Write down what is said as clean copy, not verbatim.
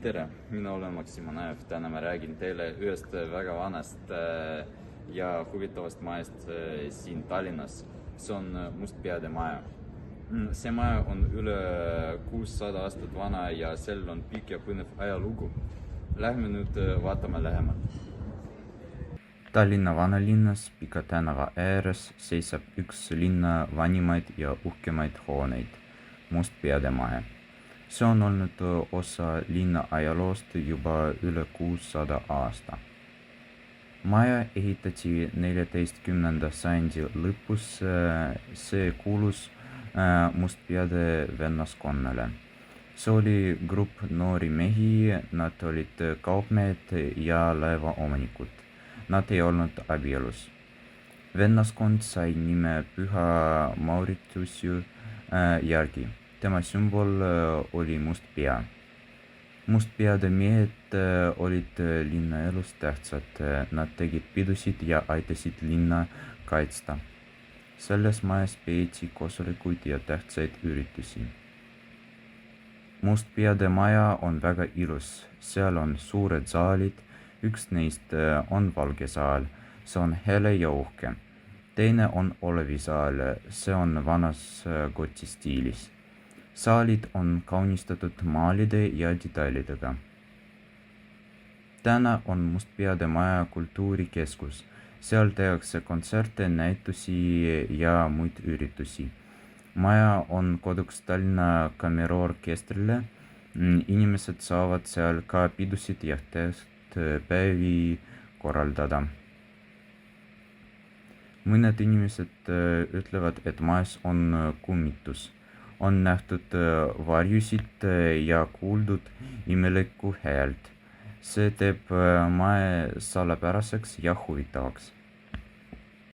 Tere, mina olen Maksim Anaev, täna ma räägin teile ühest väga vanast ja huvitavast majast siin Tallinnas. See on Mustpeade maja. See maja on üle 600 aastat vana ja sel on pikk ja põnev ajalugu. Lähme nüüd vaatame lähemalt. Tallinna vanalinnas Pika tänava ääres seisab üks linna vanimaid ja uhkemaid hooneid, Mustpeade maja. See on olnud osa linna ajaloost juba üle 600 aasta. Maja ehitati 14. sajandi lõpus, see kuulus Mustpeade vennaskonnale. See oli grupp noori mehi, nad olid kaupmehed ja laevaomanikud. Nad ei olnud abielus. Vennaskond sai nime Püha Mauritiusi järgi. Tema sümbol oli must pea. Mustpeade mehed olid linnaelus tähtsad, nad tegid pidusid ja aitasid linna kaitsta. Selles majas peeti koosolekuid ja tähtsaid üritusi. Mustpeade maja on väga ilus, seal on suured saalid, üks neist on valge saal, see on hele ja uhke. Teine on olevisaal, see on vanas goti stiilis. Saalid on kaunistatud maalide ja detailidega. Täna on Mustpeade maja kultuurikeskus. Seal tehakse kontserte, näitusi ja muid üritusi. Maja on koduks Tallinna kammerorkestrile. Inimesed saavad seal ka pidusid ja päevi korraldada. Mõned inimesed ütlevad, et majas on kummitus. On nähtud varjusid ja kuuldud imelikku häält. See teeb maja salapäraseks ja huvitavaks.